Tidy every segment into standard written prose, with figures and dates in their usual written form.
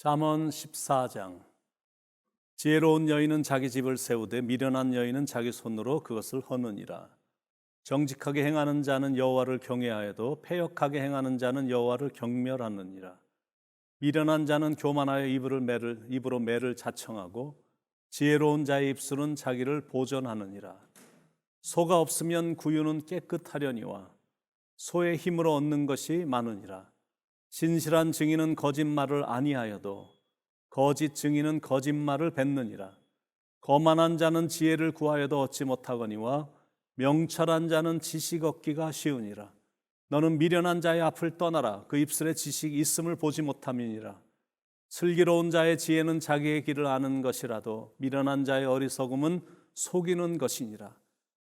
잠언 14장. 지혜로운 여인은 자기 집을 세우되 미련한 여인은 자기 손으로 그것을 허느니라. 정직하게 행하는 자는 여호와를 경외하여도 패역하게 행하는 자는 여호와를 경멸하느니라. 미련한 자는 교만하여 입으로 매를 자청하고 지혜로운 자의 입술은 자기를 보전하느니라. 소가 없으면 구유는 깨끗하려니와 소의 힘으로 얻는 것이 많으니라. 신실한 증인은 거짓말을 아니하여도 거짓 증인은 거짓말을 뱉느니라. 거만한 자는 지혜를 구하여도 얻지 못하거니와 명철한 자는 지식 얻기가 쉬우니라. 너는 미련한 자의 앞을 떠나라. 그 입술에 지식이 있음을 보지 못함이니라. 슬기로운 자의 지혜는 자기의 길을 아는 것이라도 미련한 자의 어리석음은 속이는 것이니라.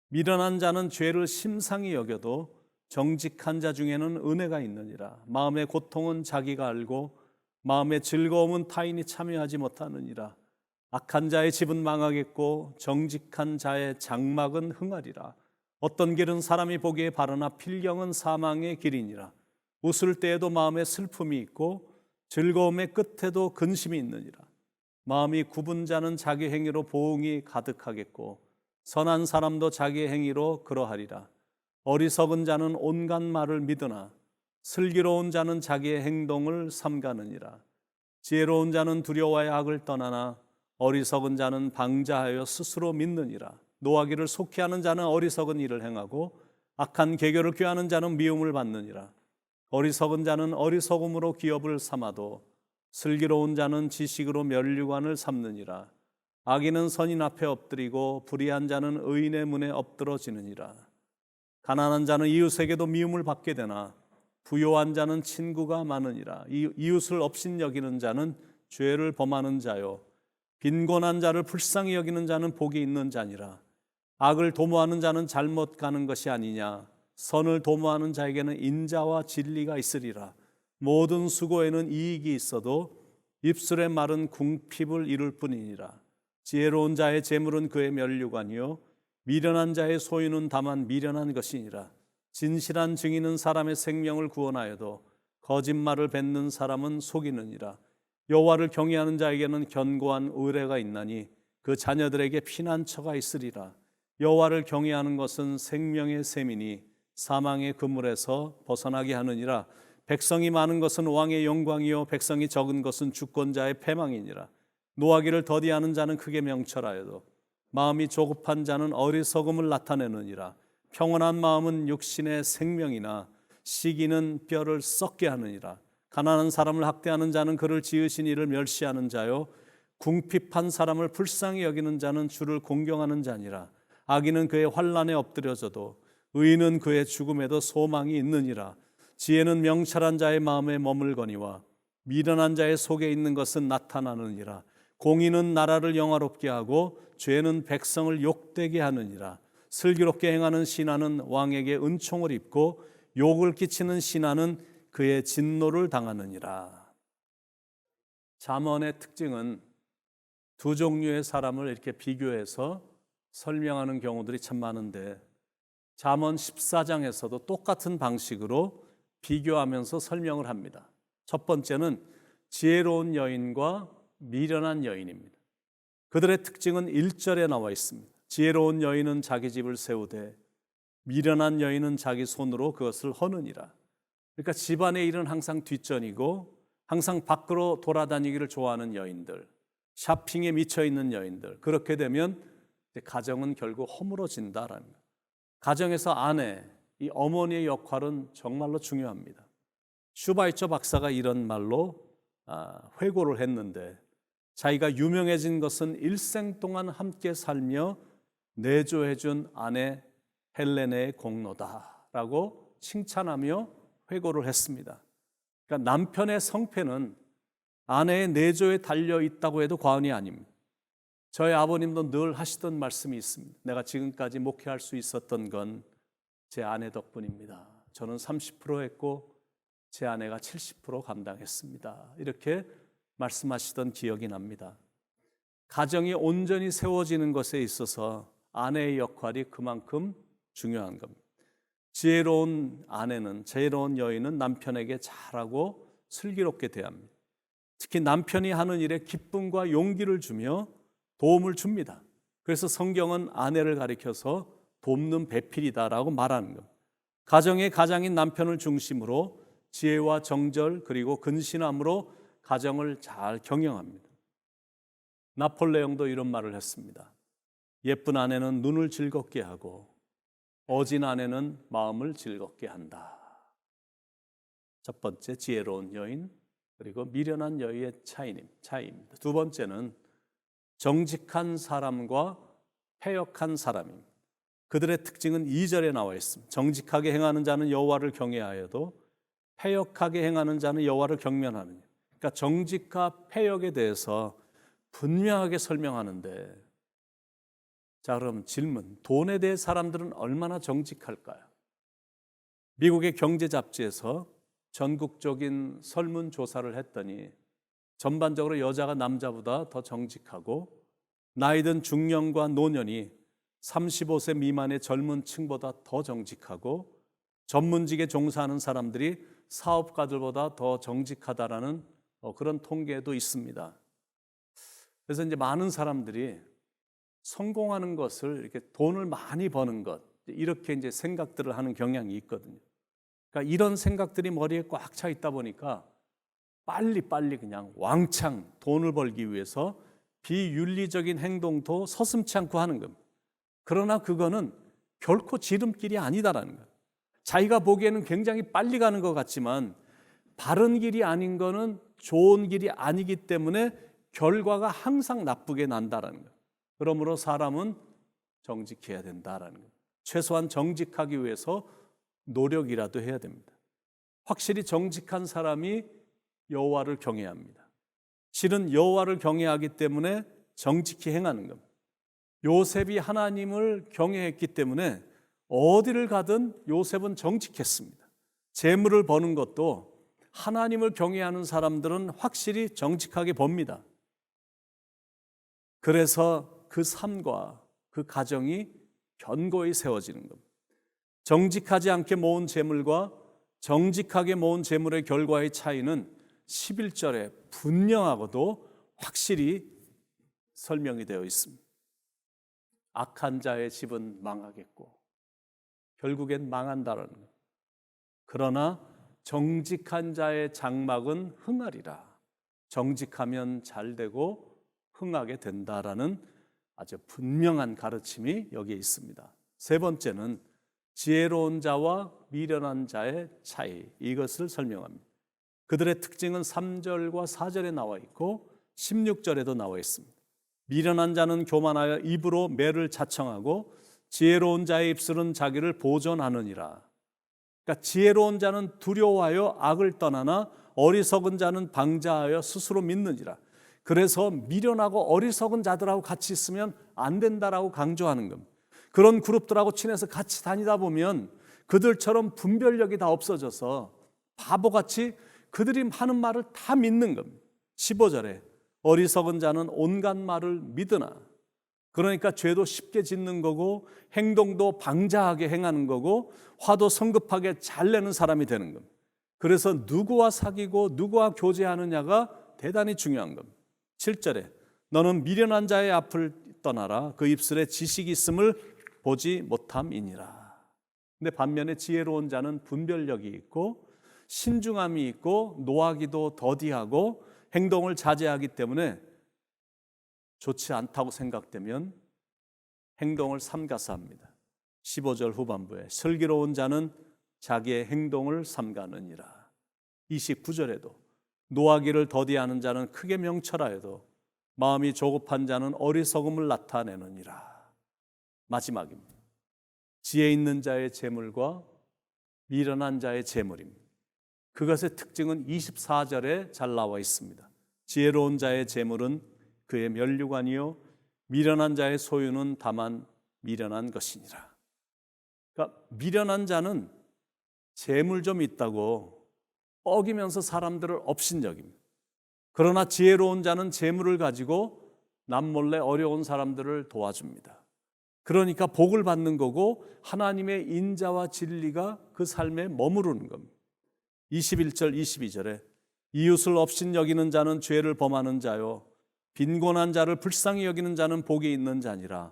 미련한 자는 죄를 심상히 여겨도 정직한 자 중에는 은혜가 있느니라. 마음의 고통은 자기가 알고 마음의 즐거움은 타인이 참여하지 못하느니라. 악한 자의 집은 망하겠고 정직한 자의 장막은 흥하리라. 어떤 길은 사람이 보기에 바르나 필경은 사망의 길이니라. 웃을 때에도 마음에 슬픔이 있고 즐거움의 끝에도 근심이 있느니라. 마음이 굽은 자는 자기 행위로 보응이 가득하겠고 선한 사람도 자기 행위로 그러하리라. 어리석은 자는 온갖 말을 믿으나 슬기로운 자는 자기의 행동을 삼가느니라. 지혜로운 자는 두려워하여 악을 떠나나 어리석은 자는 방자하여 스스로 믿느니라. 노하기를 속히 하는 자는 어리석은 일을 행하고 악한 계교를 꾀하는 자는 미움을 받느니라. 어리석은 자는 어리석음으로 기업을 삼아도 슬기로운 자는 지식으로 면류관을 삼느니라. 악인은 선인 앞에 엎드리고 불의한 자는 의인의 문에 엎드러지느니라. 가난한 자는 이웃에게도 미움을 받게 되나 부요한 자는 친구가 많으니라. 이웃을 업신여기는 자는 죄를 범하는 자요 빈곤한 자를 불쌍히 여기는 자는 복이 있는 자니라. 악을 도모하는 자는 잘못 가는 것이 아니냐. 선을 도모하는 자에게는 인자와 진리가 있으리라. 모든 수고에는 이익이 있어도 입술의 말은 궁핍을 이룰 뿐이니라. 지혜로운 자의 재물은 그의 면류관이요 미련한 자의 소유는 다만 미련한 것이니라. 진실한 증인은 사람의 생명을 구원하여도 거짓말을 뱉는 사람은 속이느니라. 여호와를 경외하는 자에게는 견고한 의뢰가 있나니 그 자녀들에게 피난처가 있으리라. 여호와를 경외하는 것은 생명의 셈이니 사망의 그물에서 벗어나게 하느니라. 백성이 많은 것은 왕의 영광이요 백성이 적은 것은 주권자의 패망이니라. 노하기를 더디하는 자는 크게 명철하여도 마음이 조급한 자는 어리석음을 나타내느니라. 평온한 마음은 육신의 생명이나 시기는 뼈를 썩게 하느니라. 가난한 사람을 학대하는 자는 그를 지으신 이를 멸시하는 자요 궁핍한 사람을 불쌍히 여기는 자는 주를 공경하는 자니라. 악인은 그의 환난에 엎드려져도 의인은 그의 죽음에도 소망이 있느니라. 지혜는 명철한 자의 마음에 머물거니와 미련한 자의 속에 있는 것은 나타나느니라. 공의는 나라를 영화롭게 하고 죄는 백성을 욕되게 하느니라. 슬기롭게 행하는 신하는 왕에게 은총을 입고 욕을 끼치는 신하는 그의 진노를 당하느니라. 잠언의 특징은 두 종류의 사람을 이렇게 비교해서 설명하는 경우들이 참 많은데 잠언 14장에서도 똑같은 방식으로 비교하면서 설명을 합니다. 첫 번째는 지혜로운 여인과 미련한 여인입니다. 그들의 특징은 1절에 나와 있습니다. 지혜로운 여인은 자기 집을 세우되 미련한 여인은 자기 손으로 그것을 허느니라. 그러니까 집안의 일은 항상 뒷전이고 항상 밖으로 돌아다니기를 좋아하는 여인들, 샤핑에 미쳐있는 여인들, 그렇게 되면 가정은 결국 허물어진다라는 거예요. 가정에서 아내, 이 어머니의 역할은 정말로 중요합니다. 슈바이처 박사가 이런 말로 회고를 했는데 자기가 유명해진 것은 일생 동안 함께 살며 내조해준 아내 헬레네의 공로다라고 칭찬하며 회고를 했습니다. 그러니까 남편의 성패는 아내의 내조에 달려 있다고 해도 과언이 아닙니다. 저희 아버님도 늘 하시던 말씀이 있습니다. 내가 지금까지 목회할 수 있었던 건 제 아내 덕분입니다. 저는 30% 했고 제 아내가 70% 감당했습니다. 이렇게 말씀하시던 기억이 납니다. 가정이 온전히 세워지는 것에 있어서 아내의 역할이 그만큼 중요한 겁니다. 지혜로운 아내는, 지혜로운 여인은 남편에게 잘하고 슬기롭게 대합니다. 특히 남편이 하는 일에 기쁨과 용기를 주며 도움을 줍니다. 그래서 성경은 아내를 가리켜서 돕는 배필이다라고 말하는 것. 가정의 가장인 남편을 중심으로 지혜와 정절 그리고 근신함으로 가정을 잘 경영합니다. 나폴레옹도 이런 말을 했습니다. 예쁜 아내는 눈을 즐겁게 하고 어진 아내는 마음을 즐겁게 한다. 첫 번째, 지혜로운 여인, 그리고 미련한 여인의 차이입니다. 두 번째는 정직한 사람과 패역한 사람입니다. 그들의 특징은 2절에 나와 있습니다. 정직하게 행하는 자는 여호와를 경외하여도 패역하게 행하는 자는 여호와를 경멸하느냐. 그러니까 정직과 패역에 대해서 분명하게 설명하는데, 자, 그럼 질문, 돈에 대해 사람들은 얼마나 정직할까요? 미국의 경제 잡지에서 전국적인 설문조사를 했더니 전반적으로 여자가 남자보다 더 정직하고 나이든 중년과 노년이 35세 미만의 젊은 층보다 더 정직하고 전문직에 종사하는 사람들이 사업가들보다 더 정직하다라는 그런 통계도 있습니다. 그래서 이제 많은 사람들이 성공하는 것을 이렇게 돈을 많이 버는 것, 이렇게 이제 생각들을 하는 경향이 있거든요. 그러니까 이런 생각들이 머리에 꽉 차 있다 보니까 빨리 그냥 왕창 돈을 벌기 위해서 비윤리적인 행동도 서슴지 않고 하는 겁니다. 그러나 그거는 결코 지름길이 아니다라는 거예요. 자기가 보기에는 굉장히 빨리 가는 것 같지만 바른 길이 아닌 거는 좋은 길이 아니기 때문에 결과가 항상 나쁘게 난다라는 거예요. 그러므로 사람은 정직해야 된다라는 거예요. 최소한 정직하기 위해서 노력이라도 해야 됩니다. 확실히 정직한 사람이 여호와를 경외합니다. 실은 여호와를 경외하기 때문에 정직히 행하는 겁니다. 요셉이 하나님을 경외했기 때문에 어디를 가든 요셉은 정직했습니다. 재물을 버는 것도 하나님을 경외하는 사람들은 확실히 정직하게 법니다. 그래서 그 삶과 그 가정이 견고히 세워지는 겁니다. 정직하지 않게 모은 재물과 정직하게 모은 재물의 결과의 차이는 11절에 분명하고도 확실히 설명이 되어 있습니다. 악한 자의 집은 망하겠고 결국엔 망한다라는 것. 그러나 정직한 자의 장막은 흥하리라. 정직하면 잘 되고 흥하게 된다라는 아주 분명한 가르침이 여기에 있습니다. 세 번째는 지혜로운 자와 미련한 자의 차이, 이것을 설명합니다. 그들의 특징은 3절과 4절에 나와 있고 16절에도 나와 있습니다. 미련한 자는 교만하여 입으로 매를 자청하고 지혜로운 자의 입술은 자기를 보존하느니라. 그러니까 지혜로운 자는 두려워하여 악을 떠나나 어리석은 자는 방자하여 스스로 믿느니라. 그래서 미련하고 어리석은 자들하고 같이 있으면 안 된다라고 강조하는 겁니다. 그런 그룹들하고 친해서 같이 다니다 보면 그들처럼 분별력이 다 없어져서 바보같이 그들이 하는 말을 다 믿는 겁니다. 15절에 어리석은 자는 온갖 말을 믿으나, 그러니까 죄도 쉽게 짓는 거고 행동도 방자하게 행하는 거고 화도 성급하게 잘 내는 사람이 되는 겁니다. 그래서 누구와 사귀고 누구와 교제하느냐가 대단히 중요한 겁니다. 7절에 너는 미련한 자의 앞을 떠나라. 그 입술에 지식이 있음을 보지 못함이니라. 근데 반면에 지혜로운 자는 분별력이 있고 신중함이 있고 노하기도 더디하고 행동을 자제하기 때문에 좋지 않다고 생각되면 행동을 삼가서 합니다. 15절 후반부에 슬기로운 자는 자기의 행동을 삼가느니라. 29절에도 노하기를 더디하는 자는 크게 명철하여도 마음이 조급한 자는 어리석음을 나타내느니라. 마지막입니다. 지혜 있는 자의 재물과 미련한 자의 재물입니다. 그것의 특징은 24절에 잘 나와 있습니다. 지혜로운 자의 재물은 그의 면류관이요 미련한 자의 소유는 다만 미련한 것이니라. 그러니까 미련한 자는 재물 좀 있다고 어기면서 사람들을 업신여깁니다. 그러나 지혜로운 자는 재물을 가지고 남몰래 어려운 사람들을 도와줍니다. 그러니까 복을 받는 거고 하나님의 인자와 진리가 그 삶에 머무르는 겁니다. 21절 22절에 이웃을 업신 여기는 자는 죄를 범하는 자요 빈곤한 자를 불쌍히 여기는 자는 복이 있는 자니라.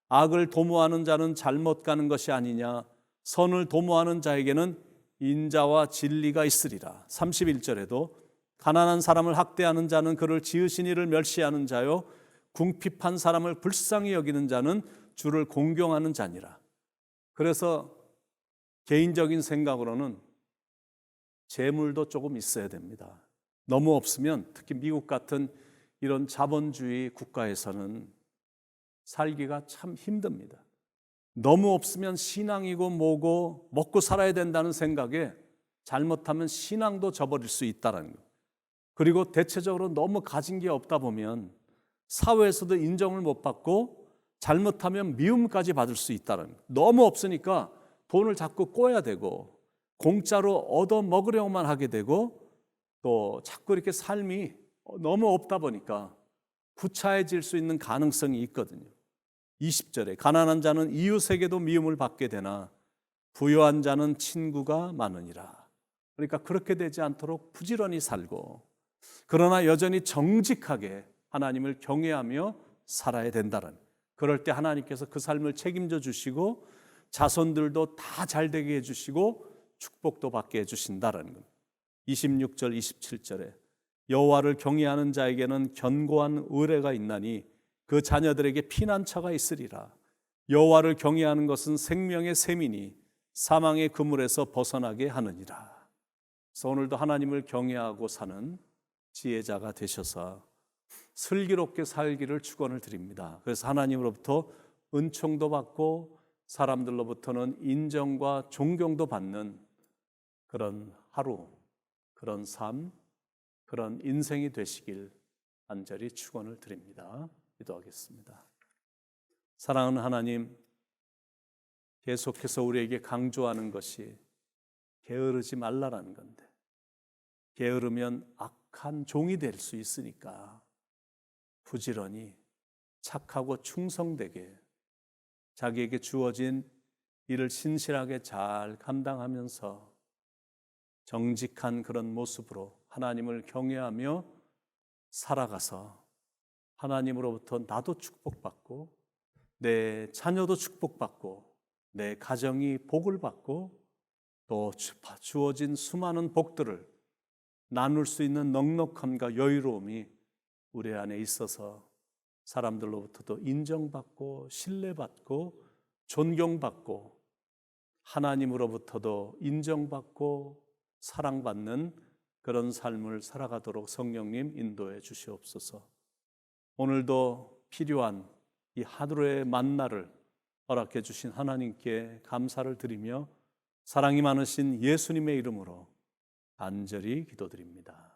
악을 도모하는 자는 잘못 가는 것이 아니냐. 선을 도모하는 자에게는 인자와 진리가 있으리라. 31절에도 가난한 사람을 학대하는 자는 그를 지으신 이를 멸시하는 자요 궁핍한 사람을 불쌍히 여기는 자는 주를 공경하는 자니라. 그래서 개인적인 생각으로는 재물도 조금 있어야 됩니다. 너무 없으면 특히 미국 같은 이런 자본주의 국가에서는 살기가 참 힘듭니다. 너무 없으면 신앙이고 뭐고 먹고 살아야 된다는 생각에 잘못하면 신앙도 저버릴 수 있다는 것. 그리고 대체적으로 너무 가진 게 없다 보면 사회에서도 인정을 못 받고 잘못하면 미움까지 받을 수 있다는 것. 너무 없으니까 돈을 자꾸 꿔야 되고 공짜로 얻어 먹으려고만 하게 되고 또 자꾸 이렇게 삶이 너무 없다 보니까 구차해질 수 있는 가능성이 있거든요. 20절에 가난한 자는 이웃에게도 미움을 받게 되나 부유한 자는 친구가 많으니라. 그러니까 그렇게 되지 않도록 부지런히 살고 그러나 여전히 정직하게 하나님을 경외하며 살아야 된다는, 그럴 때 하나님께서 그 삶을 책임져 주시고 자손들도 다 잘되게 해주시고 축복도 받게 해주신다는 것. 26절 27절에 여호와를 경외하는 자에게는 견고한 의뢰가 있나니 그 자녀들에게 피난처가 있으리라. 여호와를 경외하는 것은 생명의 샘이니 사망의 그물에서 벗어나게 하느니라. 그래서 오늘도 하나님을 경외하고 사는 지혜자가 되셔서 슬기롭게 살기를 축원을 드립니다. 그래서 하나님으로부터 은총도 받고 사람들로부터는 인정과 존경도 받는 그런 하루, 그런 삶, 그런 인생이 되시길 간절히 축원을 드립니다. 기도하겠습니다. 사랑하는 하나님, 계속해서 우리에게 강조하는 것이 게으르지 말라라는 건데, 게으르면 악한 종이 될 수 있으니까 부지런히 착하고 충성되게 자기에게 주어진 일을 신실하게 잘 감당하면서 정직한 그런 모습으로 하나님을 경외하며 살아가서 하나님으로부터 나도 축복받고 내 자녀도 축복받고 내 가정이 복을 받고 또 주어진 수많은 복들을 나눌 수 있는 넉넉함과 여유로움이 우리 안에 있어서 사람들로부터도 인정받고 신뢰받고 존경받고 하나님으로부터도 인정받고 사랑받는 그런 삶을 살아가도록 성령님 인도해 주시옵소서. 오늘도 필요한 이 하루의 만나를 허락해 주신 하나님께 감사를 드리며 사랑이 많으신 예수님의 이름으로 간절히 기도드립니다.